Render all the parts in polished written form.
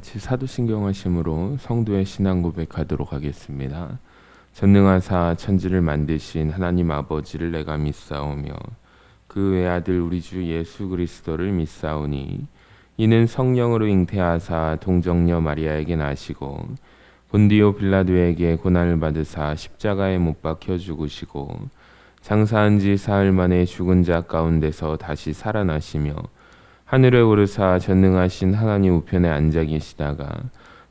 같이 사도신경 하심으로 성도의 신앙 고백하도록 하겠습니다. 전능하사 천지를 만드신 하나님 아버지를 내가 믿사오며 그 외아들 우리 주 예수 그리스도를 믿사오니 이는 성령으로 잉태하사 동정녀 마리아에게 나시고 본디오 빌라도에게 고난을 받으사 십자가에 못 박혀 죽으시고 장사한 지 사흘 만에 죽은 자 가운데서 다시 살아나시며 하늘에 오르사 전능하신 하나님 우편에 앉아 계시다가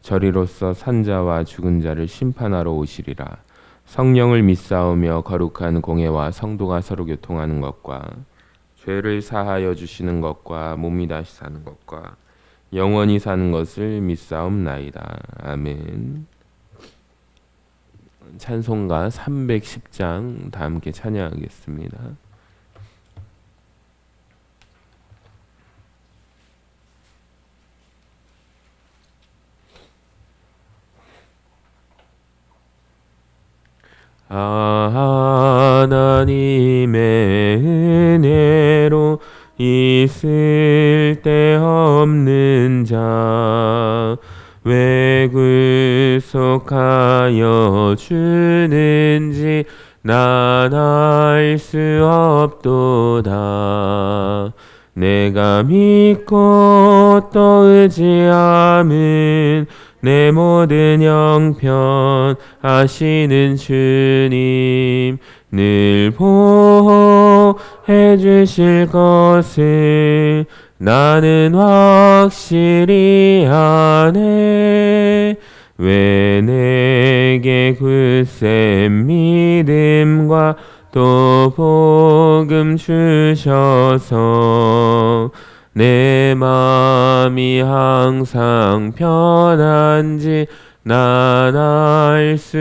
저리로서 산자와 죽은 자를 심판하러 오시리라. 성령을 믿사오며 거룩한 공예와 성도가 서로 교통하는 것과 죄를 사하여 주시는 것과 몸이 다시 사는 것과 영원히 사는 것을 믿사옵나이다. 아멘. 찬송가 310장 다 함께 찬양하겠습니다. 하나님의 은혜로 있을 데 없는 자 왜 구속하여 주는지 난 알 수 없도다. 내가 믿고 또 의지함은 내 모든 형편 하시는 주님 늘 보호해 주실 것을 나는 확실히 아네. 왜 내게 굳센 믿음과 또 복음 주셔서 내 마음이 항상 편한지 난 알 수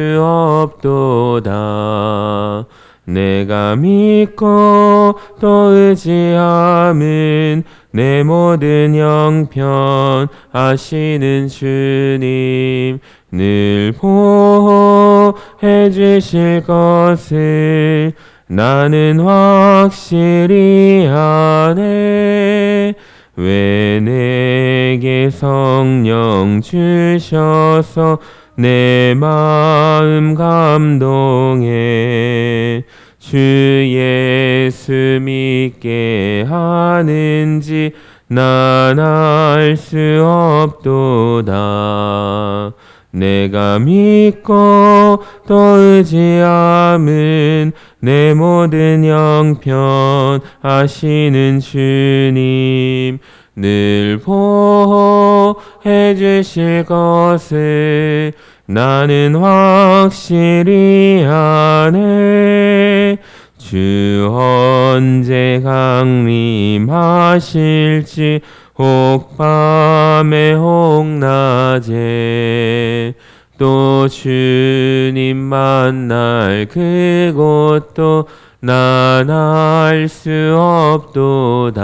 없도다. 내가 믿고 또 의지함은 내 모든 형편 하시는 주님 늘 보호해 주실 것을 나는 확실히 아네. 왜 내게 성령 주셔서 내 마음 감동해 주 예수 믿게 하는지 난 알 수 없도다. 내가 믿고 또 의지함은 내 모든 형편 하시는 주님 늘 보호해 주실 것을 나는 확실히 아네. 주 언제 강림하실지 혹 밤에 혹 낮에 또 주님 만날 그곳도 난 알 수 없도다.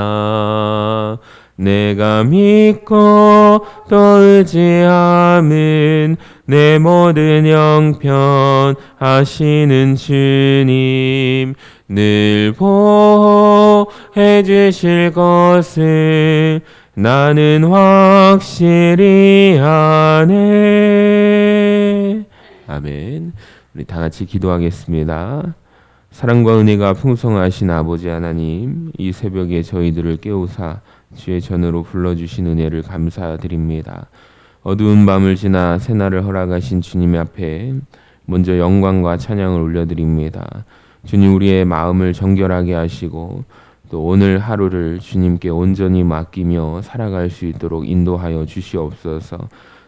내가 믿고 또 의지함은 내 모든 형편 하시는 주님 늘 보호해 주실 것을 나는 확실히 아네. 아멘. 우리 다 같이 기도하겠습니다. 사랑과 은혜가 풍성하신 아버지 하나님, 이 새벽에 저희들을 깨우사 주의 전으로 불러주신 은혜를 감사드립니다. 어두운 밤을 지나 새날을 허락하신 주님 앞에 먼저 영광과 찬양을 올려드립니다. 주님, 우리의 마음을 정결하게 하시고 또 오늘 하루를 주님께 온전히 맡기며 살아갈 수 있도록 인도하여 주시옵소서.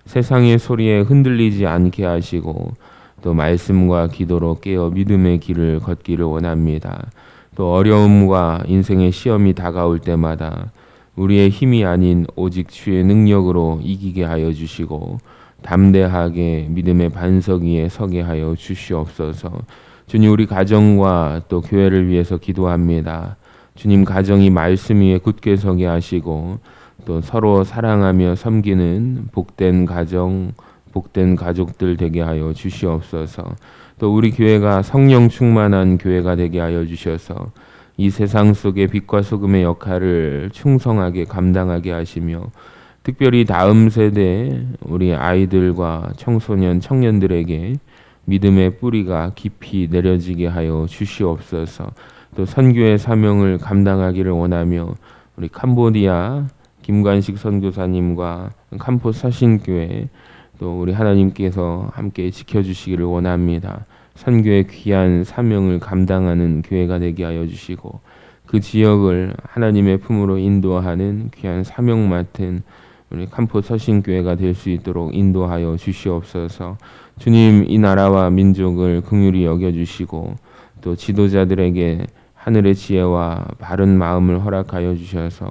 세상의 소리에 흔들리지 않게 하시고 또 말씀과 기도로 깨어 믿음의 길을 걷기를 원합니다. 또 어려움과 인생의 시험이 다가올 때마다 우리의 힘이 아닌 오직 주의 능력으로 이기게 하여 주시고 담대하게 믿음의 반석 위에 서게 하여 주시옵소서. 주님, 우리 가정과 또 교회를 위해서 기도합니다. 주님, 가정이 말씀 위에 굳게 서게 하시고 또 서로 사랑하며 섬기는 복된 가정, 복된 가족들 되게 하여 주시옵소서. 또 우리 교회가 성령 충만한 교회가 되게 하여 주셔서 이 세상 속에 빛과 소금의 역할을 충성하게 감당하게 하시며 특별히 다음 세대 우리 아이들과 청소년, 청년들에게 믿음의 뿌리가 깊이 내려지게 하여 주시옵소서. 또 선교의 사명을 감당하기를 원하며 우리 캄보디아 김관식 선교사님과 캄포 서신교회 또 우리 하나님께서 함께 지켜주시기를 원합니다. 선교의 귀한 사명을 감당하는 교회가 되게 하여 주시고 그 지역을 하나님의 품으로 인도하는 귀한 사명 맡은 우리 캄포 서신교회가 될 수 있도록 인도하여 주시옵소서. 주님, 이 나라와 민족을 긍휼히 여겨주시고 또 지도자들에게 하늘의 지혜와 바른 마음을 허락하여 주셔서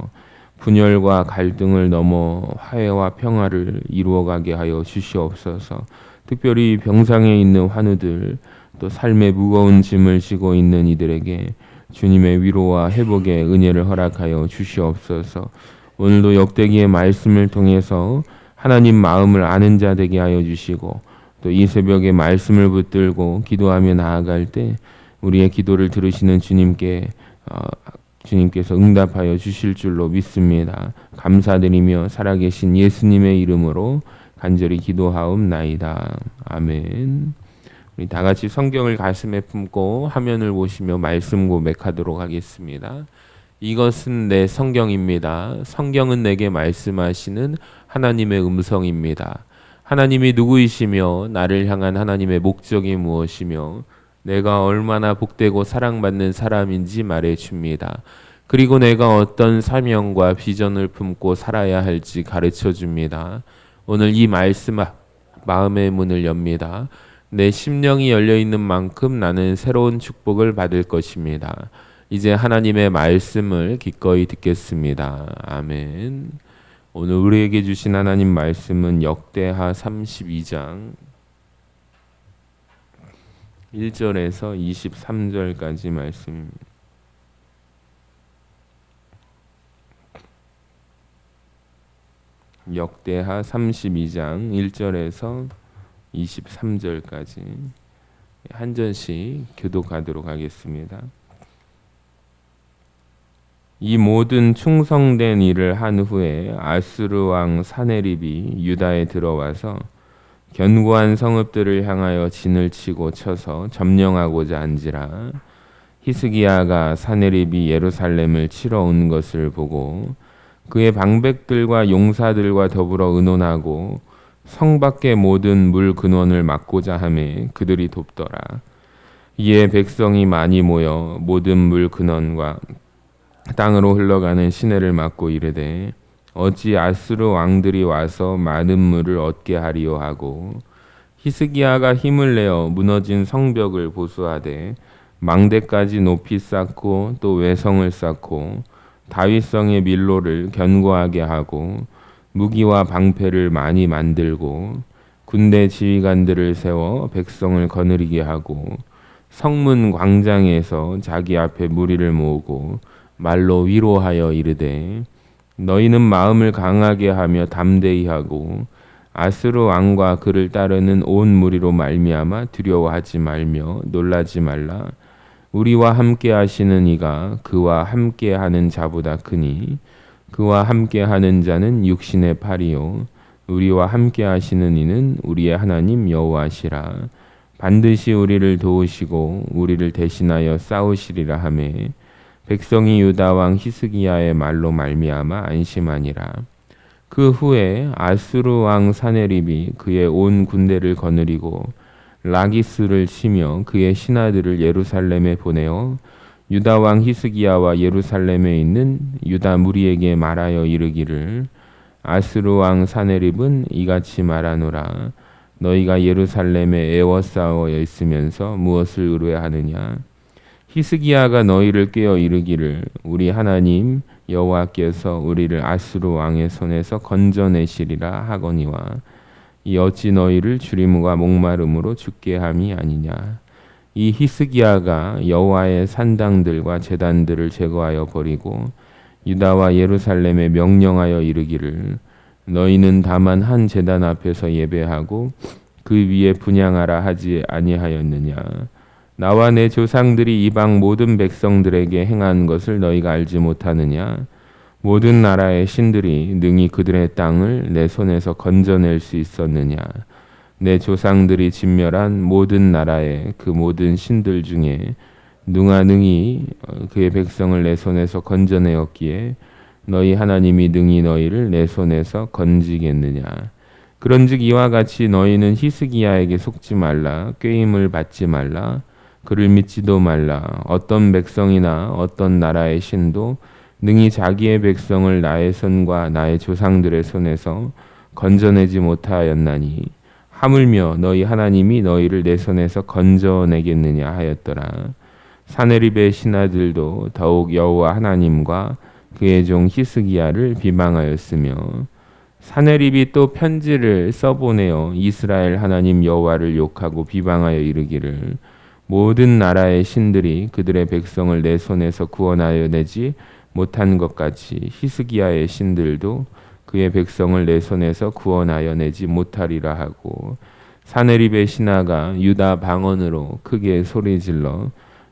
분열과 갈등을 넘어 화해와 평화를 이루어가게 하여 주시옵소서. 특별히 병상에 있는 환우들 또 삶의 무거운 짐을 지고 있는 이들에게 주님의 위로와 회복의 은혜를 허락하여 주시옵소서. 오늘도 역대기의 말씀을 통해서 하나님 마음을 아는 자 되게 하여 주시고 또 이 새벽에 말씀을 붙들고 기도하며 나아갈 때 우리의 기도를 들으시는 주님께서 응답하여 주실 줄로 믿습니다. 감사드리며 살아계신 예수님의 이름으로 간절히 기도하옵나이다. 아멘. 우리 다 같이 성경을 가슴에 품고 화면을 보시며 말씀 고백하도록 하겠습니다. 이것은 내 성경입니다. 성경은 내게 말씀하시는 하나님의 음성입니다. 하나님이 누구이시며 나를 향한 하나님의 목적이 무엇이며 내가 얼마나 복되고 사랑받는 사람인지 말해줍니다. 그리고 내가 어떤 사명과 비전을 품고 살아야 할지 가르쳐줍니다. 오늘 이 말씀 마음의 문을 엽니다. 내 심령이 열려있는 만큼 나는 새로운 축복을 받을 것입니다. 이제 하나님의 말씀을 기꺼이 듣겠습니다. 아멘. 오늘 우리에게 주신 하나님 말씀은 역대하 32장 1절에서 23절까지 말씀입니다. 역대하 32장 1절에서 23절까지 한 절씩 교독하도록 하겠습니다. 이 모든 충성된 일을 한 후에 아수르 왕 사네립이 유다에 들어와서 견고한 성읍들을 향하여 진을 치고 쳐서 점령하고자 한지라. 히스기야가 사네립이 예루살렘을 치러 온 것을 보고 그의 방백들과 용사들과 더불어 의논하고 성 밖의 모든 물 근원을 막고자 하매 그들이 돕더라. 이에 백성이 많이 모여 모든 물 근원과 땅으로 흘러가는 시내를 막고 이르되 어찌 아수르 왕들이 와서 많은 물을 얻게 하리요 하고 히스기야가 힘을 내어 무너진 성벽을 보수하되 망대까지 높이 쌓고 또 외성을 쌓고 다윗성의 밀로를 견고하게 하고 무기와 방패를 많이 만들고 군대 지휘관들을 세워 백성을 거느리게 하고 성문 광장에서 자기 앞에 무리를 모으고 말로 위로하여 이르되 너희는 마음을 강하게 하며 담대히 하고 아수르 왕과 그를 따르는 온 무리로 말미암아 두려워하지 말며 놀라지 말라. 우리와 함께 하시는 이가 그와 함께 하는 자보다 크니 그와 함께 하는 자는 육신의 팔이요 우리와 함께 하시는 이는 우리의 하나님 여호와시라. 반드시 우리를 도우시고 우리를 대신하여 싸우시리라 하매 백성이 유다 왕 히스기야의 말로 말미암아 안심하니라. 그 후에 아수르 왕 사네립이 그의 온 군대를 거느리고 라기스를 치며 그의 신하들을 예루살렘에 보내어 유다 왕 히스기야와 예루살렘에 있는 유다 무리에게 말하여 이르기를 아수르 왕 사네립은 이같이 말하노라. 너희가 예루살렘에 애워싸워 있으면서 무엇을 의뢰하느냐? 히스기야가 너희를 깨어 이르기를 우리 하나님 여호와께서 우리를 아수르 왕의 손에서 건져내시리라 하거니와 이 어찌 너희를 주림과 목마름으로 죽게 함이 아니냐. 이 히스기야가 여호와의 산당들과 제단들을 제거하여 버리고 유다와 예루살렘에 명령하여 이르기를 너희는 다만 한 제단 앞에서 예배하고 그 위에 분향하라 하지 아니하였느냐. 나와 내 조상들이 이방 모든 백성들에게 행한 것을 너희가 알지 못하느냐. 모든 나라의 신들이 능히 그들의 땅을 내 손에서 건져낼 수 있었느냐? 내 조상들이 진멸한 모든 나라의 그 모든 신들 중에 누가 능히 그의 백성을 내 손에서 건져내었기에 너희 하나님이 능히 너희를 내 손에서 건지겠느냐? 그런즉 이와 같이 너희는 히스기야에게 속지 말라, 꾀임을 받지 말라, 그를 믿지도 말라. 어떤 백성이나 어떤 나라의 신도 능히 자기의 백성을 나의 손과 나의 조상들의 손에서 건져내지 못하였나니 하물며 너희 하나님이 너희를 내 손에서 건져내겠느냐 하였더라. 사네립의 신하들도 더욱 여호와 하나님과 그의 종 히스기야를 비방하였으며 사네립이 또 편지를 써보내어 이스라엘 하나님 여호와를 욕하고 비방하여 이르기를 모든 나라의 신들이 그들의 백성을 내 손에서 구원하여 내지 못한 것 같이 히스기야의 신들도 그의 백성을 내 손에서 구원하여 내지 못하리라 하고 사네립의 신하가 유다 방언으로 크게 소리질러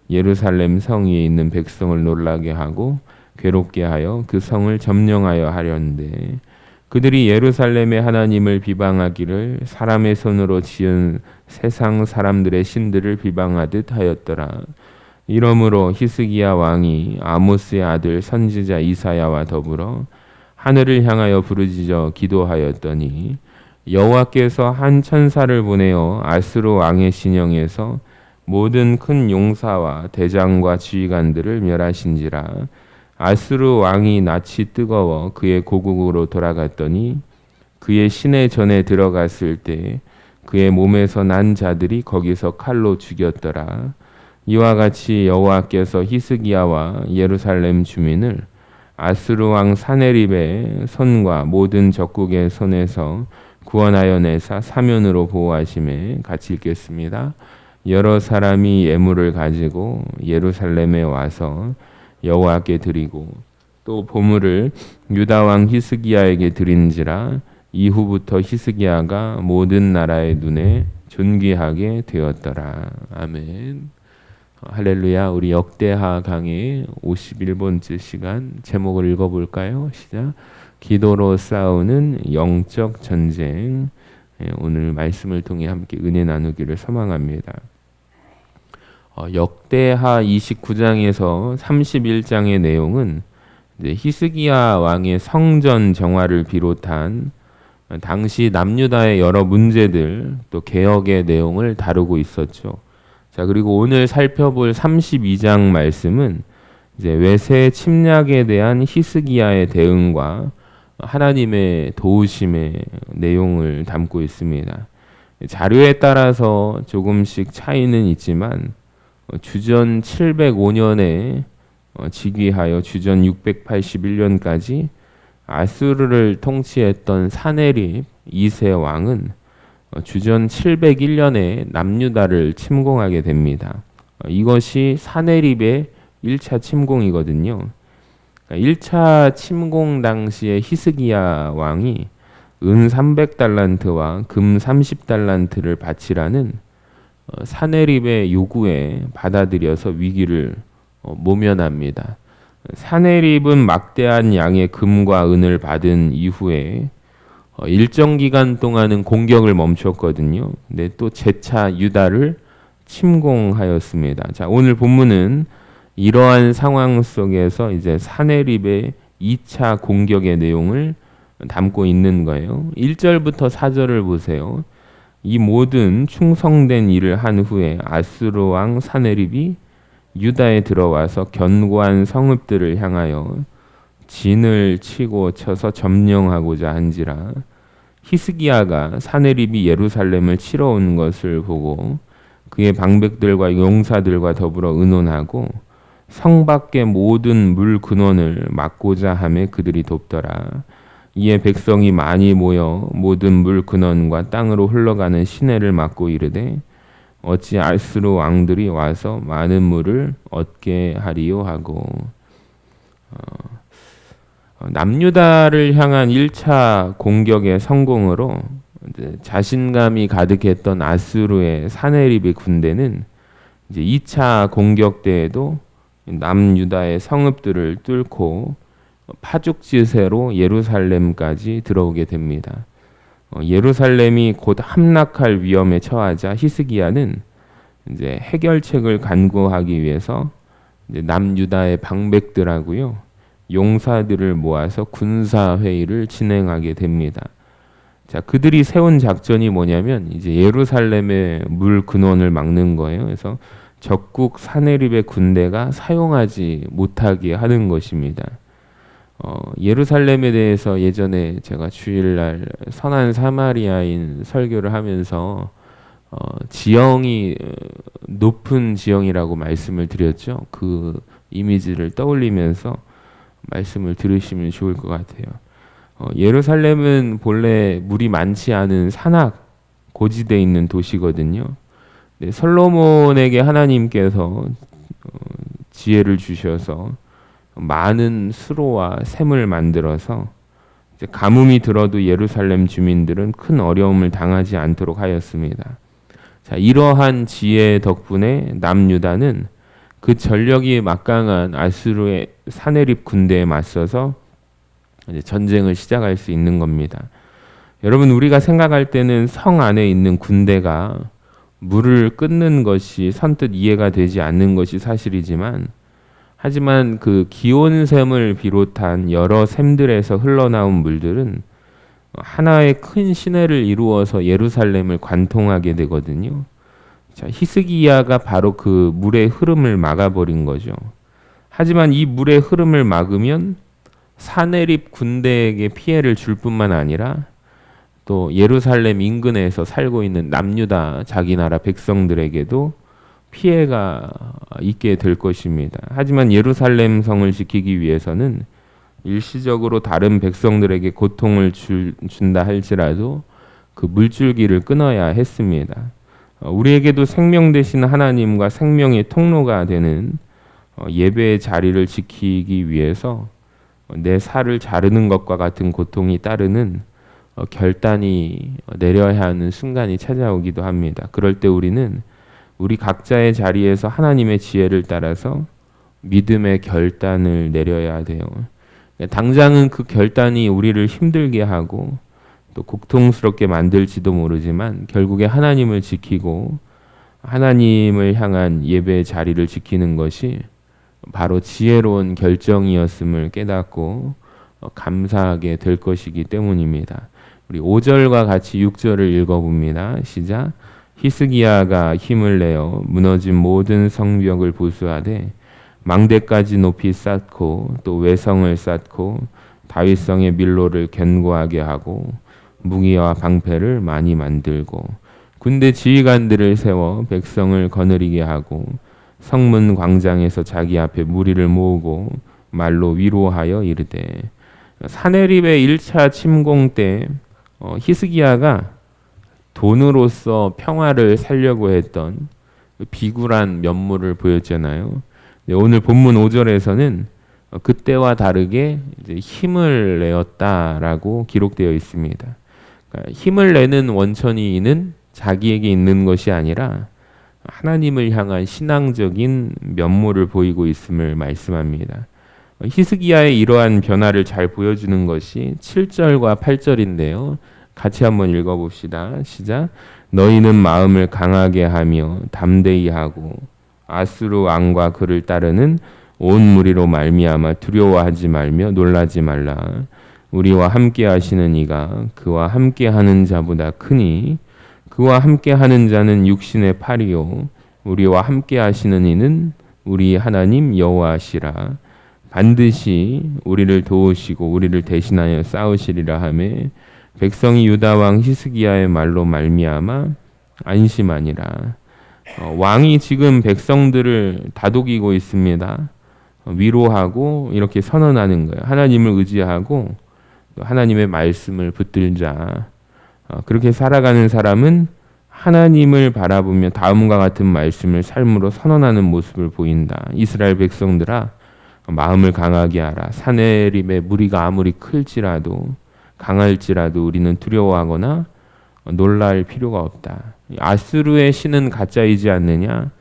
예루살렘 성 위에 있는 백성을 놀라게 하고 괴롭게 하여 그 성을 점령하여 하려는데 그들이 예루살렘의 하나님을 비방하기를 사람의 손으로 지은 세상 사람들의 신들을 비방하듯 하였더라. 이러므로 히스기야 왕이 아모스의 아들 선지자 이사야와 더불어 하늘을 향하여 부르짖어 기도하였더니 여호와께서 한 천사를 보내어 아스루 왕의 진영에서 모든 큰 용사와 대장과 지휘관들을 멸하신지라. 아스루 왕이 낯이 뜨거워 그의 고국으로 돌아갔더니 그의 시내 전에 들어갔을 때 그의 몸에서 난 자들이 거기서 칼로 죽였더라. 이와 같이 여호와께서 히스기야와 예루살렘 주민을 아스루 왕 사네립의 손과 모든 적국의 손에서 구원하여 내사 사면으로 보호하심에 같이 읽겠습니다. 여러 사람이 예물을 가지고 예루살렘에 와서 여호와께 드리고 또 보물을 유다 왕 히스기야에게 드린지라. 이후부터 히스기야가 모든 나라의 눈에 존귀하게 되었더라. 아멘. 할렐루야. 우리 역대하 강의 51번째 시간 제목을 읽어볼까요? 시작. 기도로 싸우는 영적 전쟁. 오늘 말씀을 통해 함께 은혜 나누기를 소망합니다. 역대하 29장에서 31장의 내용은 히스기야 왕의 성전 정화를 비롯한 당시 남유다의 여러 문제들 또 개혁의 내용을 다루고 있었죠. 자, 그리고 오늘 살펴볼 32장 말씀은 이제 외세 침략에 대한 히스기야의 대응과 하나님의 도우심의 내용을 담고 있습니다. 자료에 따라서 조금씩 차이는 있지만 주전 705년에 즉위하여 주전 681년까지 아수르를 통치했던 사네립 2세 왕은 주전 701년에 남유다를 침공하게 됩니다. 이것이 사네립의 1차 침공이거든요. 1차 침공 당시에 히스기야 왕이 은 300달란트와 금 30달란트를 바치라는 사네립의 요구에 받아들여서 위기를 모면합니다. 사네립은 막대한 양의 금과 은을 받은 이후에 일정 기간 동안은 공격을 멈췄거든요. 근데 또 재차 유다를 침공하였습니다. 자, 오늘 본문은 이러한 상황 속에서 이제 사네립의 2차 공격의 내용을 담고 있는 거예요. 1절부터 4절을 보세요. 이 모든 충성된 일을 한 후에 아수르 왕 사네립이 유다에 들어와서 견고한 성읍들을 향하여 진을 치고 쳐서 점령하고자 한지라. 히스기야가 사네립이 예루살렘을 치러 온 것을 보고 그의 방백들과 용사들과 더불어 의논하고 성 밖의 모든 물 근원을 막고자 하며 그들이 돕더라. 이에 백성이 많이 모여 모든 물 근원과 땅으로 흘러가는 시내를 막고 이르되 어찌 아수르 왕들이 와서 많은 물을 얻게 하리요 하고. 남유다를 향한 1차 공격의 성공으로 이제 자신감이 가득했던 아수르의 사네립의 군대는 이제 2차 공격 때에도 남유다의 성읍들을 뚫고 파죽지세로 예루살렘까지 들어오게 됩니다. 예루살렘이 곧 함락할 위험에 처하자 히스기야는 이제 해결책을 간구하기 위해서 이제 남유다의 방백들하고요 용사들을 모아서 군사 회의를 진행하게 됩니다. 자, 그들이 세운 작전이 뭐냐면 이제 예루살렘의 물 근원을 막는 거예요. 그래서 적국 사네립의 군대가 사용하지 못하게 하는 것입니다. 예루살렘에 대해서 예전에 제가 주일날 선한 사마리아인 설교를 하면서 지형이 높은 지형이라고 말씀을 드렸죠. 그 이미지를 떠올리면서 말씀을 들으시면 좋을 것 같아요. 예루살렘은 본래 물이 많지 않은 산악 고지대에 있는 도시거든요. 네, 솔로몬에게 하나님께서 지혜를 주셔서 많은 수로와 샘을 만들어서 이제 가뭄이 들어도 예루살렘 주민들은 큰 어려움을 당하지 않도록 하였습니다. 자, 이러한 지혜 덕분에 남유다는 그 전력이 막강한 아수르의 사네립 군대에 맞서서 이제 전쟁을 시작할 수 있는 겁니다. 여러분, 우리가 생각할 때는 성 안에 있는 군대가 물을 끊는 것이 선뜻 이해가 되지 않는 것이 사실이지만, 하지만 그 기온샘을 비롯한 여러 샘들에서 흘러나온 물들은 하나의 큰 시내를 이루어서 예루살렘을 관통하게 되거든요. 자, 히스기야가 바로 그 물의 흐름을 막아버린 거죠. 하지만 이 물의 흐름을 막으면 사네립 군대에게 피해를 줄 뿐만 아니라 또 예루살렘 인근에서 살고 있는 남유다 자기 나라 백성들에게도 피해가 있게 될 것입니다. 하지만 예루살렘 성을 지키기 위해서는 일시적으로 다른 백성들에게 고통을 준다 할지라도 그 물줄기를 끊어야 했습니다. 우리에게도 생명 되신 하나님과 생명의 통로가 되는 예배의 자리를 지키기 위해서 내 살을 자르는 것과 같은 고통이 따르는 결단이 내려야 하는 순간이 찾아오기도 합니다. 그럴 때 우리는 우리 각자의 자리에서 하나님의 지혜를 따라서 믿음의 결단을 내려야 돼요. 당장은 그 결단이 우리를 힘들게 하고 또 고통스럽게 만들지도 모르지만 결국에 하나님을 지키고 하나님을 향한 예배의 자리를 지키는 것이 바로 지혜로운 결정이었음을 깨닫고 감사하게 될 것이기 때문입니다. 우리 5절과 같이 6절을 읽어봅니다. 시작. 히스기야가 힘을 내어 무너진 모든 성벽을 보수하되 망대까지 높이 쌓고 또 외성을 쌓고 다윗성의 밀로를 견고하게 하고 무기와 방패를 많이 만들고 군대 지휘관들을 세워 백성을 거느리게 하고 성문 광장에서 자기 앞에 무리를 모으고 말로 위로하여 이르되. 사네립의 1차 침공 때 히스기야가 돈으로서 평화를 살려고 했던 비굴한 면모를 보였잖아요. 오늘 본문 5절에서는 그때와 다르게 이제 힘을 내었다라고 기록되어 있습니다. 그러니까 힘을 내는 원천이는 자기에게 있는 것이 아니라 하나님을 향한 신앙적인 면모를 보이고 있음을 말씀합니다. 히스기야의 이러한 변화를 잘 보여주는 것이 7절과 8절인데요. 같이 한번 읽어봅시다. 시작. 너희는 마음을 강하게 하며 담대히 하고 아수르 왕과 그를 따르는 온 무리로 말미암아 두려워하지 말며 놀라지 말라. 우리와 함께 하시는 이가 그와 함께 하는 자보다 크니 그와 함께 하는 자는 육신의 팔이요 우리와 함께 하시는 이는 우리 하나님 여호와시라. 반드시 우리를 도우시고 우리를 대신하여 싸우시리라 하매 백성이 유다 왕 히스기야의 말로 말미암아 안심하니라. 왕이 지금 백성들을 다독이고 있습니다. 위로하고 이렇게 선언하는 거예요. 하나님을 의지하고 하나님의 말씀을 붙들자. 그렇게 살아가는 사람은 하나님을 바라보며 다음과 같은 말씀을 삶으로 선언하는 모습을 보인다. 이스라엘 백성들아, 마음을 강하게 하라. 사네립의 무리가 아무리 클지라도 강할지라도 우리는 두려워하거나 놀랄 필요가 없다. 아수르의 신은 가짜이지 않느냐?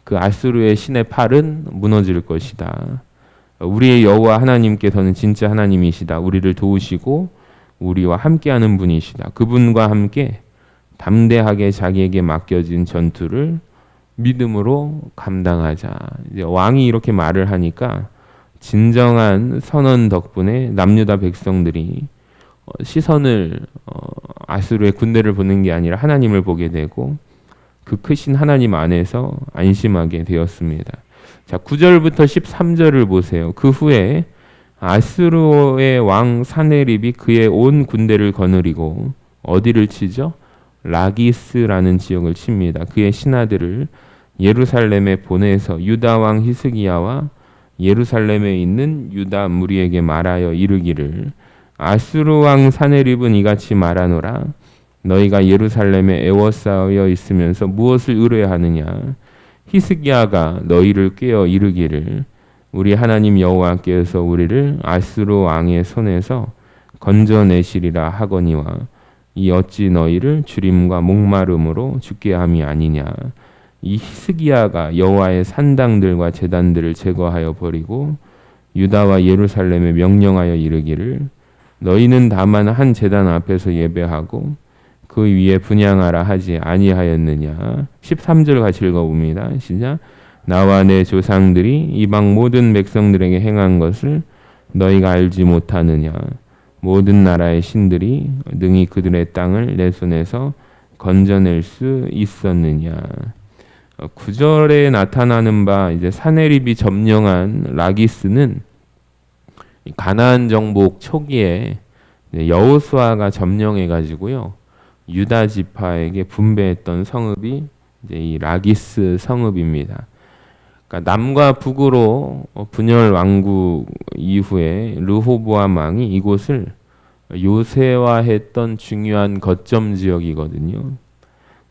그 아수르의 신의 팔은 무너질 것이다. 우리의 여호와 하나님께서는 진짜 하나님이시다. 우리를 도우시고 우리와 함께하는 분이시다. 그분과 함께 담대하게 자기에게 맡겨진 전투를 믿음으로 감당하자. 이제 왕이 이렇게 말을 하니까 진정한 선언 덕분에 남유다 백성들이 시선을 아수르의 군대를 보는 게 아니라 하나님을 보게 되고 그 크신 하나님 안에서 안심하게 되었습니다. 자, 9절부터 13절을 보세요. 그 후에 아수르의 왕 사네립이 그의 온 군대를 거느리고 어디를 치죠? 라기스라는 지역을 칩니다. 그의 신하들을 예루살렘에 보내서 유다 왕 히스기야와 예루살렘에 있는 유다 무리에게 말하여 이르기를 아수르 왕 사네립은 이같이 말하노라. 너희가 예루살렘에 애워싸여 있으면서 무엇을 의뢰하느냐? 히스기야가 너희를 꾀어 이르기를 우리 하나님 여호와께서 우리를 아수르 왕의 손에서 건져내시리라 하거니와 이 어찌 너희를 주림과 목마름으로 죽게 함이 아니냐? 이 히스기야가 여호와의 산당들과 제단들을 제거하여 버리고 유다와 예루살렘에 명령하여 이르기를 너희는 다만 한 제단 앞에서 예배하고 그 위에 분향하라 하지 아니하였느냐. 13절 같이 읽어봅니다. 시작. 나와 내 조상들이 이방 모든 백성들에게 행한 것을 너희가 알지 못하느냐. 모든 나라의 신들이 능히 그들의 땅을 내 손에서 건져낼 수 있었느냐. 9절에 나타나는 바 이제 사네립이 점령한 라기스는 가나안 정복 초기에 여호수아가 점령해 가지고요 유다 지파에게 분배했던 성읍이 이제 이 라기스 성읍입니다. 그러니까 남과 북으로 분열 왕국 이후에 르호보암 왕이 이곳을 요새화했던 중요한 거점 지역이거든요.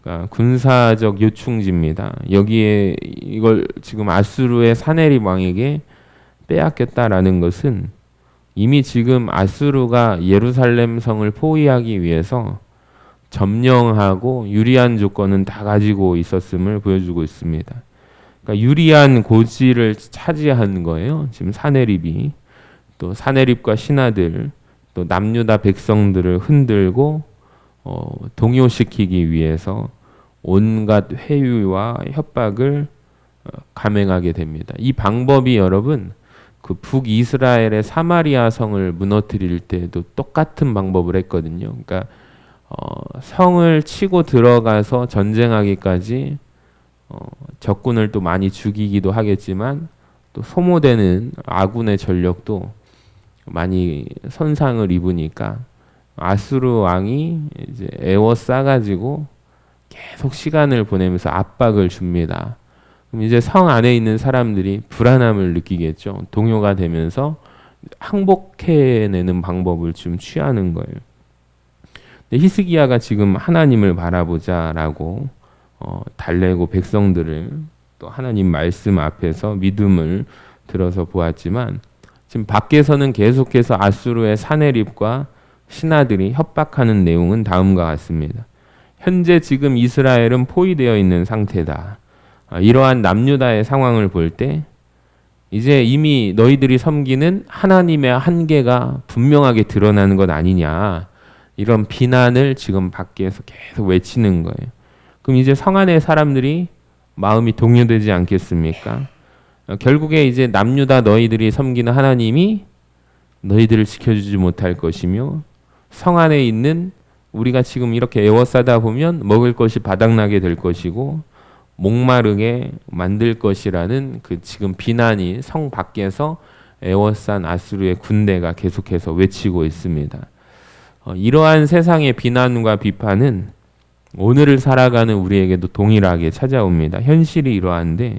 그러니까 군사적 요충지입니다. 여기에 이걸 지금 아수르의 사네립 왕에게 빼앗겼다라는 것은 이미 지금 아수르가 예루살렘 성을 포위하기 위해서 점령하고 유리한 조건은 다 가지고 있었음을 보여주고 있습니다. 그러니까 유리한 고지를 차지한 거예요. 지금 사네립이 또 사네립과 신하들 또 남유다 백성들을 흔들고 동요시키기 위해서 온갖 회유와 협박을 감행하게 됩니다. 이 방법이 여러분 그 북이스라엘의 사마리아 성을 무너뜨릴 때도 똑같은 방법을 했거든요. 그러니까 성을 치고 들어가서 전쟁하기까지 적군을 또 많이 죽이기도 하겠지만 또 소모되는 아군의 전력도 많이 손상을 입으니까 아수르 왕이 이제 애워싸가지고 계속 시간을 보내면서 압박을 줍니다. 그럼 이제 성 안에 있는 사람들이 불안함을 느끼겠죠. 동요가 되면서 항복해내는 방법을 좀 취하는 거예요. 근데 히스기야가 지금 하나님을 바라보자라고 달래고 백성들을 또 하나님 말씀 앞에서 믿음을 들어서 보았지만 지금 밖에서는 계속해서 아수르의 사네립과 신하들이 협박하는 내용은 다음과 같습니다. 현재 지금 이스라엘은 포위되어 있는 상태다. 이러한 남유다의 상황을 볼 때 이제 이미 너희들이 섬기는 하나님의 한계가 분명하게 드러나는 것 아니냐. 이런 비난을 지금 밖에서 계속 외치는 거예요. 그럼 이제 성 안의 사람들이 마음이 동요되지 않겠습니까? 결국에 이제 남유다 너희들이 섬기는 하나님이 너희들을 지켜주지 못할 것이며 성 안에 있는 우리가 지금 이렇게 애워싸다 보면 먹을 것이 바닥나게 될 것이고 목마르게 만들 것이라는 그 지금 비난이 성 밖에서 애워싼 아수르의 군대가 계속해서 외치고 있습니다. 이러한 세상의 비난과 비판은 오늘을 살아가는 우리에게도 동일하게 찾아옵니다. 현실이 이러한데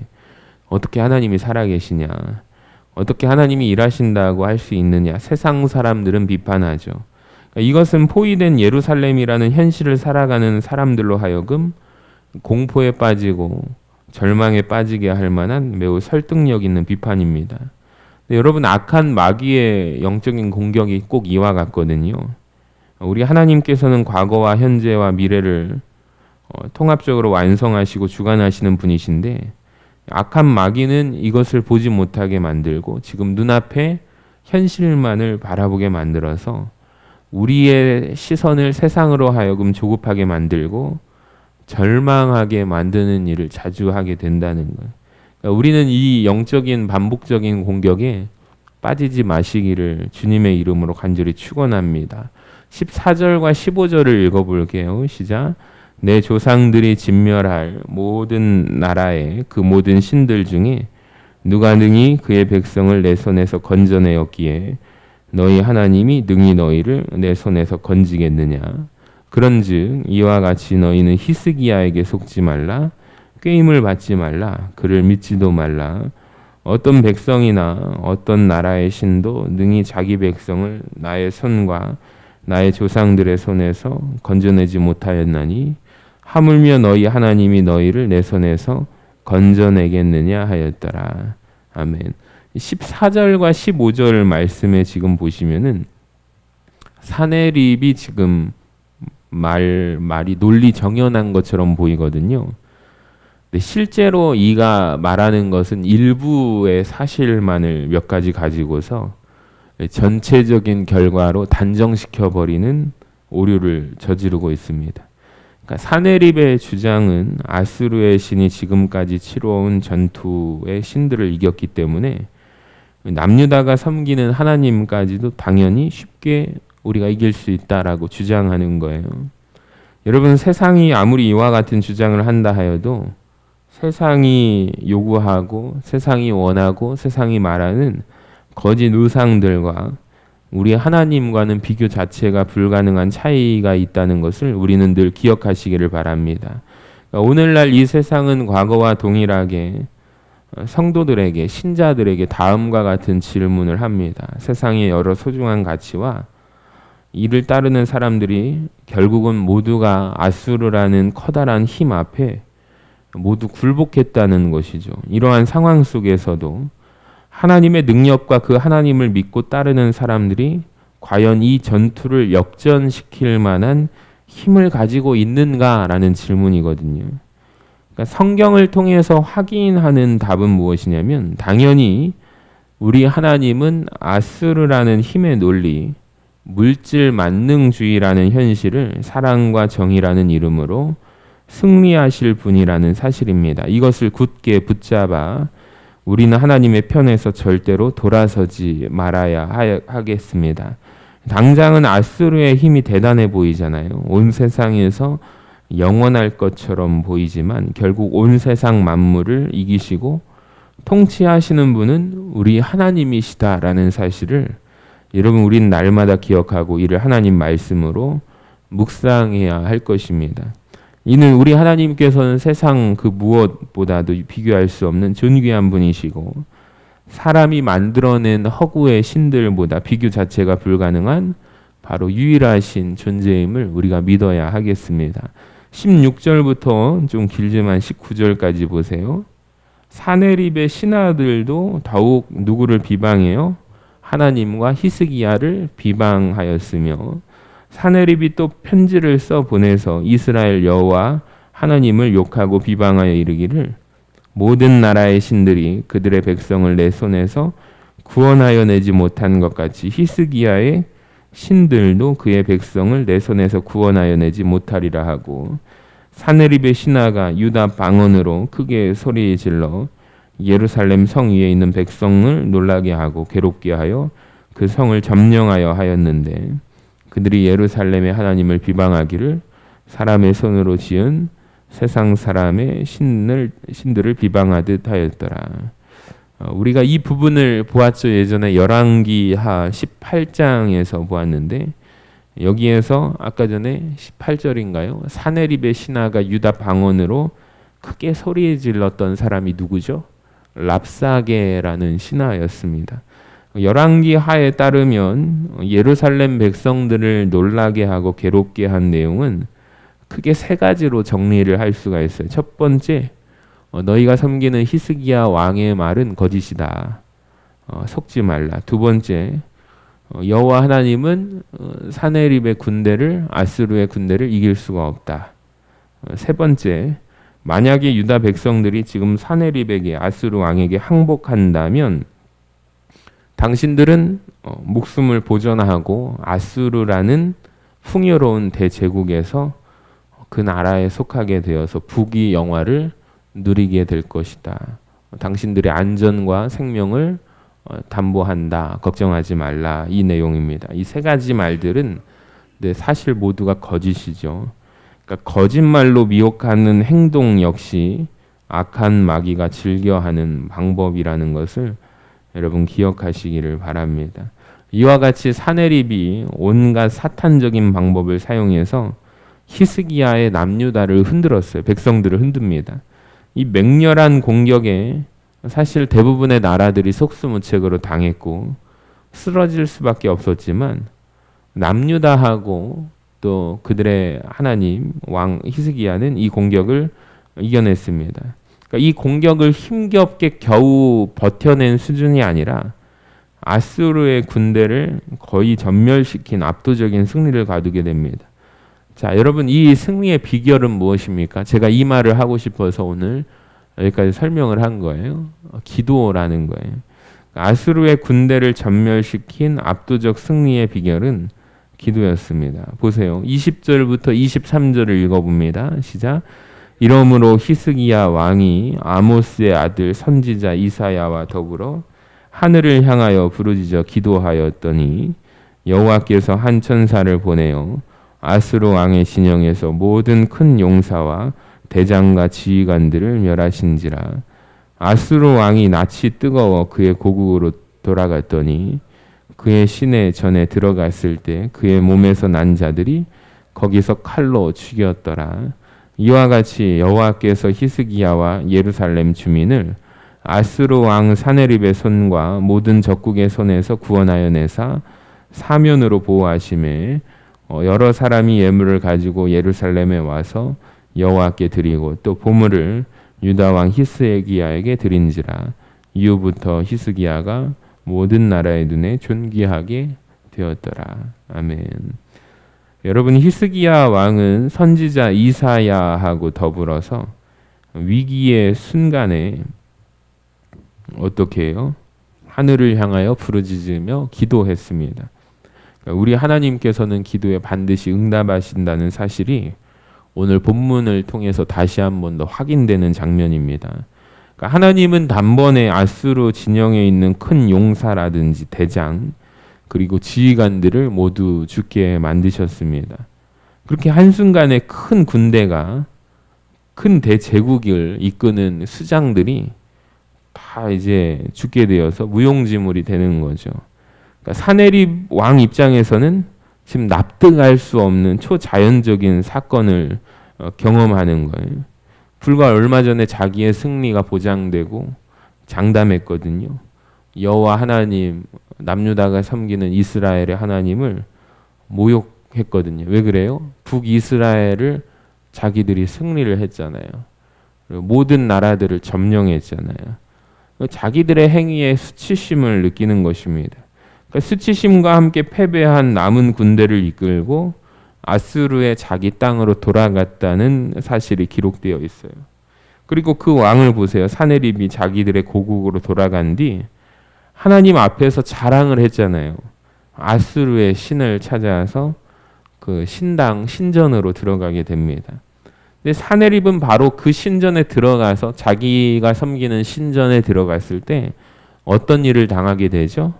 어떻게 하나님이 살아계시냐, 어떻게 하나님이 일하신다고 할 수 있느냐, 세상 사람들은 비판하죠. 이것은 포위된 예루살렘이라는 현실을 살아가는 사람들로 하여금 공포에 빠지고 절망에 빠지게 할 만한 매우 설득력 있는 비판입니다. 여러분, 악한 마귀의 영적인 공격이 꼭 이와 같거든요. 우리 하나님께서는 과거와 현재와 미래를 통합적으로 완성하시고 주관하시는 분이신데 악한 마귀는 이것을 보지 못하게 만들고 지금 눈앞에 현실만을 바라보게 만들어서 우리의 시선을 세상으로 하여금 조급하게 만들고 절망하게 만드는 일을 자주 하게 된다는 거예요. 그러니까 우리는 이 영적인 반복적인 공격에 빠지지 마시기를 주님의 이름으로 간절히 축원합니다. 14절과 15절을 읽어볼게요. 시작. 내 조상들이 진멸할 모든 나라의 그 모든 신들 중에 누가 능히 그의 백성을 내 손에서 건져내었기에 너희 하나님이 능히 너희를 내 손에서 건지겠느냐. 그런즉 이와 같이 너희는 히스기야에게 속지 말라. 꾀임을 받지 말라. 그를 믿지도 말라. 어떤 백성이나 어떤 나라의 신도 능히 자기 백성을 나의 손과 나의 조상들의 손에서 건져내지 못하였나니 하물며 너희 하나님이 너희를 내 손에서 건져내겠느냐 하였더라. 아멘. 14절과 15절 말씀에 지금 보시면은 사내립이 지금 말이 논리 정연한 것처럼 보이거든요. 근데 실제로 이가 말하는 것은 일부의 사실만을 몇 가지 가지고서 전체적인 결과로 단정시켜 버리는 오류를 저지르고 있습니다. 그러니까 사내립의 주장은 아수르의 신이 지금까지 치러온 전투의 신들을 이겼기 때문에 남유다가 섬기는 하나님까지도 당연히 쉽게 우리가 이길 수 있다라고 주장하는 거예요. 여러분, 세상이 아무리 이와 같은 주장을 한다 하여도 세상이 요구하고 세상이 원하고 세상이 말하는 거짓 우상들과 우리 하나님과는 비교 자체가 불가능한 차이가 있다는 것을 우리는 늘 기억하시기를 바랍니다. 오늘날 이 세상은 과거와 동일하게 성도들에게, 신자들에게 다음과 같은 질문을 합니다. 세상의 여러 소중한 가치와 이를 따르는 사람들이 결국은 모두가 아수르라는 커다란 힘 앞에 모두 굴복했다는 것이죠. 이러한 상황 속에서도 하나님의 능력과 그 하나님을 믿고 따르는 사람들이 과연 이 전투를 역전시킬 만한 힘을 가지고 있는가라는 질문이거든요. 그러니까 성경을 통해서 확인하는 답은 무엇이냐면 당연히 우리 하나님은 아수르라는 힘의 논리, 물질 만능주의라는 현실을 사랑과 정의라는 이름으로 승리하실 분이라는 사실입니다. 이것을 굳게 붙잡아 우리는 하나님의 편에서 절대로 돌아서지 말아야 하겠습니다. 당장은 아수르의 힘이 대단해 보이잖아요. 온 세상에서 영원할 것처럼 보이지만 결국 온 세상 만물을 이기시고 통치하시는 분은 우리 하나님이시다라는 사실을 여러분, 우리는 날마다 기억하고 이를 하나님 말씀으로 묵상해야 할 것입니다. 이는 우리 하나님께서는 세상 그 무엇보다도 비교할 수 없는 존귀한 분이시고 사람이 만들어낸 허구의 신들보다 비교 자체가 불가능한 바로 유일하신 존재임을 우리가 믿어야 하겠습니다. 16절부터 좀 길지만 19절까지 보세요. 사내립의 신하들도 더욱 누구를 비방해요? 하나님과 히스기야를 비방하였으며 사내립이 또 편지를 써 보내서 이스라엘 여호와 하나님을 욕하고 비방하여 이르기를 모든 나라의 신들이 그들의 백성을 내 손에서 구원하여 내지 못한 것 같이 히스기야의 신들도 그의 백성을 내 손에서 구원하여 내지 못하리라 하고 사내립의 신하가 유다 방언으로 크게 소리 질러 예루살렘 성 위에 있는 백성을 놀라게 하고 괴롭게 하여 그 성을 점령하여 하였는데 그들이 예루살렘의 하나님을 비방하기를 사람의 손으로 지은 세상 사람의 신들을 비방하듯 하였더라. 우리가 이 부분을 보았죠. 예전에 열왕기하 18장에서 보았는데 여기에서 아까 전에 18절인가요? 사내립의 신하가 유다 방언으로 크게 소리 질렀던 사람이 누구죠? 랍사게라는 신하였습니다. 열왕기하에 따르면 예루살렘 백성들을 놀라게 하고 괴롭게 한 내용은 크게 세 가지로 정리를 할 수가 있어요. 첫 번째, 너희가 섬기는 히스기야 왕의 말은 거짓이다. 속지 말라. 두 번째, 여호와 하나님은 사내립의 군대를 아수르의 군대를 이길 수가 없다. 세 번째, 만약에 유다 백성들이 지금 사네립에게 아수르 왕에게 항복한다면 당신들은 목숨을 보존하고 아수르라는 풍요로운 대제국에서 그 나라에 속하게 되어서 부귀 영화를 누리게 될 것이다. 당신들의 안전과 생명을 담보한다. 걱정하지 말라. 이 내용입니다. 이 세 가지 말들은 사실 모두가 거짓이죠. 그러니까 거짓말로 미혹하는 행동 역시 악한 마귀가 즐겨하는 방법이라는 것을 여러분 기억하시기를 바랍니다. 이와 같이 사네립이 온갖 사탄적인 방법을 사용해서 히스기야의 남유다를 흔들었어요. 백성들을 흔듭니다. 이 맹렬한 공격에 사실 대부분의 나라들이 속수무책으로 당했고 쓰러질 수밖에 없었지만 남유다하고 또 그들의 하나님 왕 히스기야는 이 공격을 이겨냈습니다. 그러니까 이 공격을 힘겹게 겨우 버텨낸 수준이 아니라 아수르의 군대를 거의 전멸시킨 압도적인 승리를 거두게 됩니다. 자, 여러분 이 승리의 비결은 무엇입니까? 제가 이 말을 하고 싶어서 오늘 여기까지 설명을 한 거예요. 기도라는 거예요. 아수르의 군대를 전멸시킨 압도적 승리의 비결은 기도였습니다. 보세요. 20절부터 23절을 읽어봅니다. 시작. 이러므로 히스기야 왕이 아모스의 아들 선지자 이사야와 더불어 하늘을 향하여 부르짖어 기도하였더니 여호와께서 한 천사를 보내어 아수르 왕의 진영에서 모든 큰 용사와 대장과 지휘관들을 멸하신지라. 아수르 왕이 낯이 뜨거워 그의 고국으로 돌아갔더니 그의 시내 전에 들어갔을 때 그의 몸에서 난 자들이 거기서 칼로 죽였더라. 이와 같이 여호와께서 히스기야와 예루살렘 주민을 아수르 왕 사네립의 손과 모든 적국의 손에서 구원하여 내사 사면으로 보호하심에 여러 사람이 예물을 가지고 예루살렘에 와서 여호와께 드리고 또 보물을 유다 왕 히스기야에게 드린지라. 이후부터 히스기야가 모든 나라의 눈에 존귀하게 되었더라. 아멘. 여러분 히스기야 왕은 선지자 이사야하고 더불어서 위기의 순간에 어떻게 해요? 하늘을 향하여 부르짖으며 기도했습니다. 그러니까 우리 하나님께서는 기도에 반드시 응답하신다는 사실이 오늘 본문을 통해서 다시 한 번 더 확인되는 장면입니다. 그러니까 하나님은 단번에 아수르 진영에 있는 큰 용사라든지 대장 그리고 지휘관들을 모두 죽게 만드셨습니다. 그렇게 한순간에 큰 군대가 큰 대제국을 이끄는 수장들이 다 이제 죽게 되어서 무용지물이 되는 거죠. 그러니까 사네립 왕 입장에서는 지금 납득할 수 없는 초자연적인 사건을 경험하는 거예요. 불과 얼마 전에 자기의 승리가 보장되고 장담했거든요. 여호와 하나님, 남유다가 섬기는 이스라엘의 하나님을 모욕했거든요. 왜 그래요? 북이스라엘을 자기들이 승리를 했잖아요. 모든 나라들을 점령했잖아요. 자기들의 행위에 수치심을 느끼는 것입니다. 그러니까 수치심과 함께 패배한 남은 군대를 이끌고 아수르의 자기 땅으로 돌아갔다는 사실이 기록되어 있어요. 그리고 그 왕을 보세요. 사네립이 자기들의 고국으로 돌아간 뒤 하나님 앞에서 자랑을 했잖아요. 아수르의 신을 찾아서 그 신당 신전으로 들어가게 됩니다. 근데 사네립은 바로 그 신전에 들어가서 자기가 섬기는 신전에 들어갔을 때 어떤 일을 당하게 되죠?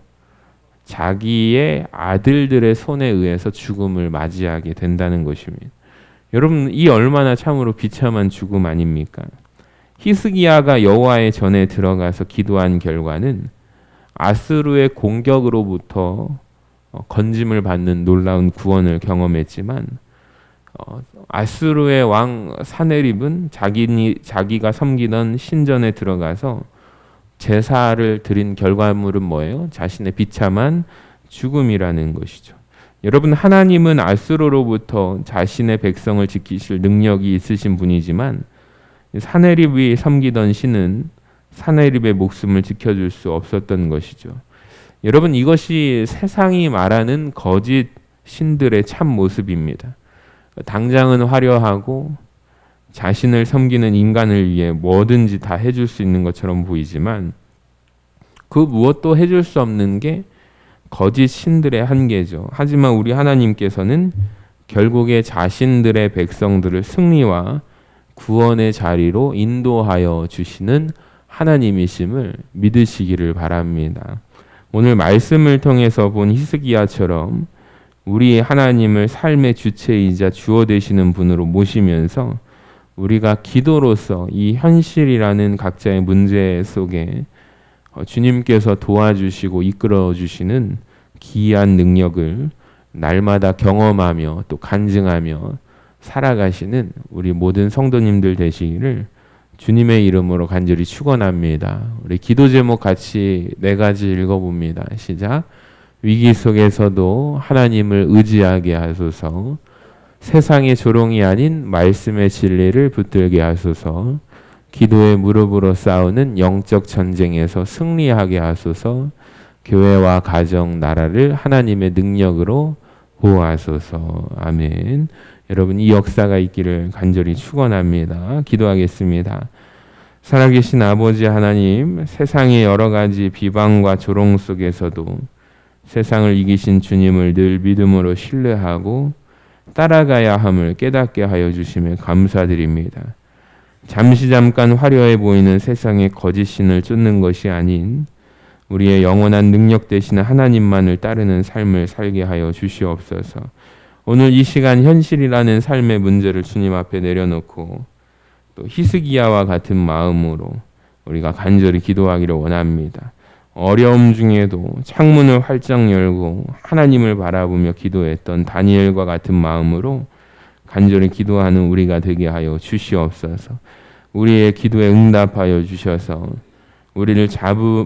자기의 아들들의 손에 의해서 죽음을 맞이하게 된다는 것입니다. 여러분 이 얼마나 참으로 비참한 죽음 아닙니까? 히스기야가 여호와의 전에 들어가서 기도한 결과는 아수르의 공격으로부터 건짐을 받는 놀라운 구원을 경험했지만 아수르의 왕 사네립은 자기가 섬기던 신전에 들어가서 제사를 드린 결과물은 뭐예요? 자신의 비참한 죽음이라는 것이죠. 여러분 하나님은 아수르로부터 자신의 백성을 지키실 능력이 있으신 분이지만 사네립이 섬기던 신은 사네립의 목숨을 지켜줄 수 없었던 것이죠. 여러분 이것이 세상이 말하는 거짓 신들의 참 모습입니다. 당장은 화려하고 자신을 섬기는 인간을 위해 뭐든지 다 해줄 수 있는 것처럼 보이지만 그 무엇도 해줄 수 없는 게 거짓 신들의 한계죠. 하지만 우리 하나님께서는 결국에 자신들의 백성들을 승리와 구원의 자리로 인도하여 주시는 하나님이심을 믿으시기를 바랍니다. 오늘 말씀을 통해서 본 히스기야처럼 우리 하나님을 삶의 주체이자 주어 되시는 분으로 모시면서 우리가 기도로서 이 현실이라는 각자의 문제 속에 주님께서 도와주시고 이끌어 주시는 기이한 능력을 날마다 경험하며 또 간증하며 살아가시는 우리 모든 성도님들 되시기를 주님의 이름으로 간절히 축원합니다. 우리 기도 제목 같이 4가지 읽어봅니다. 시작. 위기 속에서도 하나님을 의지하게 하소서. 세상의 조롱이 아닌 말씀의 진리를 붙들게 하소서. 기도의 무릎으로 싸우는 영적 전쟁에서 승리하게 하소서. 교회와 가정, 나라를 하나님의 능력으로 보호하소서. 아멘. 여러분, 이 역사가 있기를 간절히 축원합니다. 기도하겠습니다. 살아계신 아버지 하나님, 세상의 여러 가지 비방과 조롱 속에서도 세상을 이기신 주님을 늘 믿음으로 신뢰하고 따라가야 함을 깨닫게 하여 주심에 감사드립니다. 잠깐 화려해 보이는 세상의 거짓 신을 쫓는 것이 아닌 우리의 영원한 능력 되시는 하나님만을 따르는 삶을 살게 하여 주시옵소서. 오늘 이 시간 현실이라는 삶의 문제를 주님 앞에 내려놓고 또 히스기야와 같은 마음으로 우리가 간절히 기도하기를 원합니다. 어려움 중에도 창문을 활짝 열고 하나님을 바라보며 기도했던 다니엘과 같은 마음으로 간절히 기도하는 우리가 되게 하여 주시옵소서. 우리의 기도에 응답하여 주셔서 우리를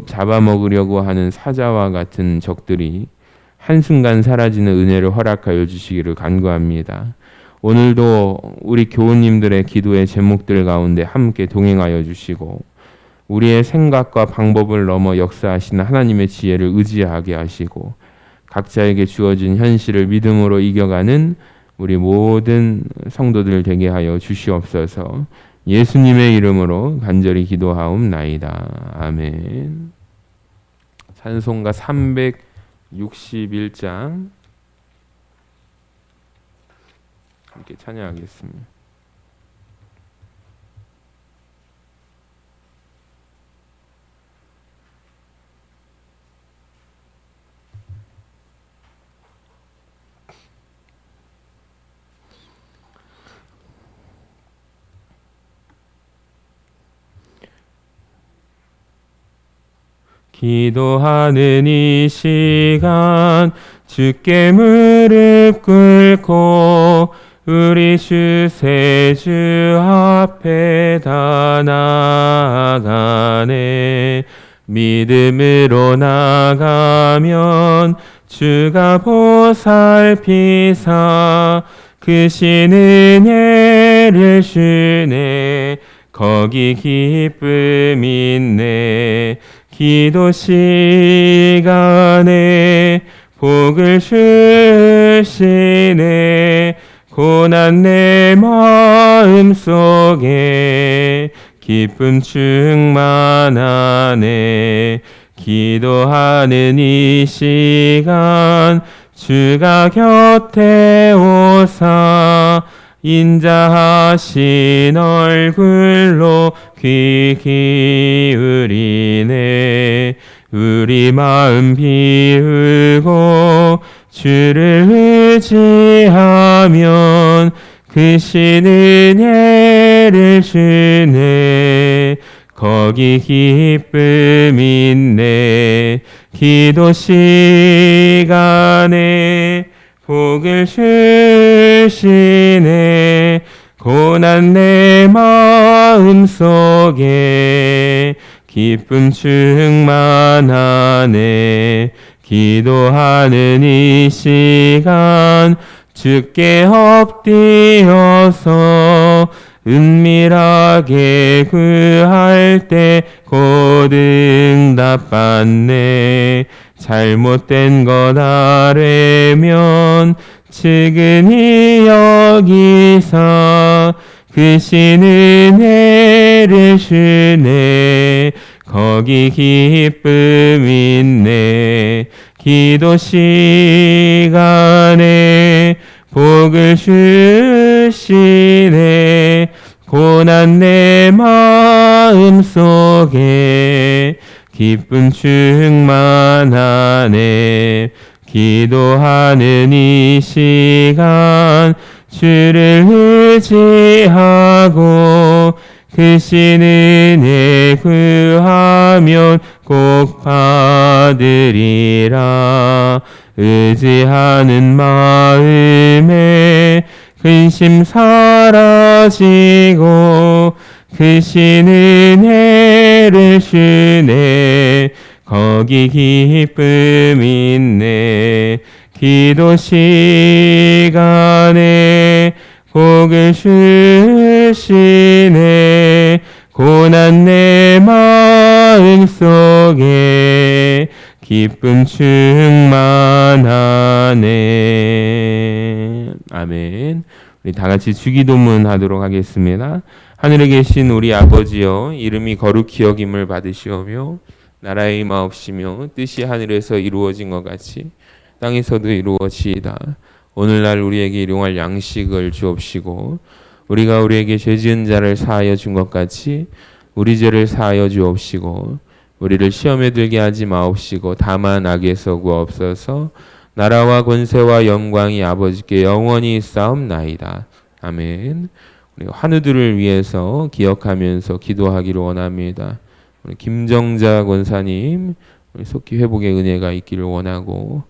잡아먹으려고 하는 사자와 같은 적들이 한순간 사라지는 은혜를 허락하여 주시기를 간구합니다. 오늘도 우리 교우님들의 기도의 제목들 가운데 함께 동행하여 주시고 우리의 생각과 방법을 넘어 역사하시는 하나님의 지혜를 의지하게 하시고 각자에게 주어진 현실을 믿음으로 이겨가는 우리 모든 성도들 되게 하여 주시옵소서. 예수님의 이름으로 간절히 기도하옵나이다. 아멘. 찬송가 361장 함께 찬양하겠습니다. 기도하는 이 시간 주께 무릎 꿇고 우리 주세주 앞에 다 나아가네. 믿음으로 나가면 주가 보살피사 크신 은혜를 주네. 거기 기쁨 있네. 기도 시간에 복을 주시네. 고난 내 마음 속에 기쁨 충만하네. 기도하는 이 시간 주가 곁에 오사 인자하신 얼굴로 귀 기울이네. 우리 마음 비우고 주를 의지하면 크신 은혜를 주네. 거기 기쁨 있네. 기도 시간에 복을 주시네. 고난 내 마음 속에 기쁨 충만하네. 기도하는 이 시간 주께 엎드려서 은밀하게 구할 때 곧 응답받네. 잘못된 것 아뢰면 측은히 여기사 크신 은혜를 주네. 거기 기쁨 있네. 기도 시간에 복을 주시네. 고난 내 마음 속에 기쁨 충만하네. 기도하는 이 시간 주를 의지하고 크신 은혜 구하면 꼭 받으리라. 의지하는 마음에 근심 사라지고 크신 은혜를 주네. 거기 기쁨 있네. 기도 시간에 복을 주시네. 고난 내 마음 속에 기쁨 충만하네. 아멘. 우리 다 같이 주기도문 하도록 하겠습니다. 하늘에 계신 우리 아버지여, 이름이 거룩히 여김을 받으시오며 나라의 임하옵시며 뜻이 하늘에서 이루어진 것 같이 땅에서도 이루어지이다. 오늘날 우리에게 일용할 양식을 주옵시고 우리가 우리에게 죄 지은 자를 사하여 준 것 같이 우리 죄를 사하여 주옵시고 우리를 시험에 들게 하지 마옵시고 다만 악에서 구하옵소서. 나라와 권세와 영광이 아버지께 영원히 있사옵나이다. 아멘. 우리 환우들을 위해서 기억하면서 기도하기를 원합니다. 우리 김정자 권사님 우리 속히 회복의 은혜가 있기를 원하고,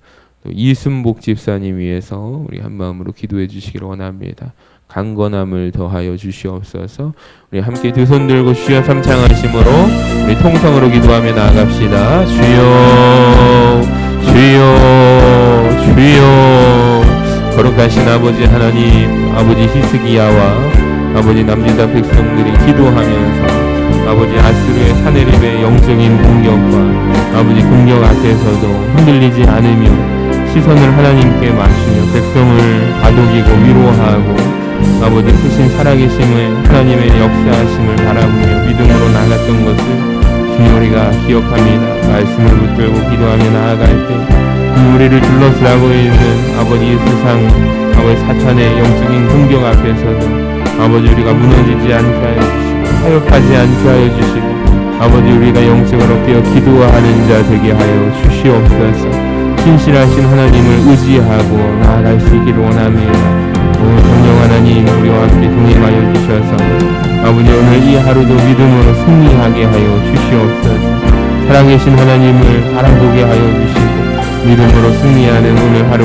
또 이순복 집사님 위해서 우리 한 마음으로 기도해 주시기를 원합니다. 강건함을 더하여 주시옵소서. 우리 함께 두 손 들고 주여 삼창하심으로 우리 통성으로 기도하며 나아갑시다. 주여 주여 주여. 거룩하신 아버지 하나님, 아버지 히스기야와 아버지 남유다 백성들이 기도하면서 아버지 아수르의 사내립의 영적인 공격과 아버지 공격 앞에서도 흔들리지 않으며 시선을 하나님께 맞추며 백성을 다독이고 위로하고 아버지 크신 살아계심을 하나님의 역사하심을 바라보며 믿음으로 나갔던 것을 주님 우리가 기억합니다. 말씀을 붙들고 기도하며 나아갈 때 우리를 둘러싸고 있는 아버지 이 세상 아버지 사탄의 영적인 공격 앞에서도 아버지 우리가 무너지지 않게 하여 주시고 타협하지 않게 하여 주시고 아버지 우리가 영적으로 깨어 기도하는 자 되게 하여 주시옵소서. 신실하신 하나님을 의지하고 나아갈 수 있기를 원합니다. 오늘 성령 하나님 우리와 함께 동행하여 주셔서 아버지 오늘 이 하루도 믿음으로 승리하게 하여 주시옵소서. 살아계신 하나님을 바라보게 하여 주시고 믿음으로 승리하는 오늘 하루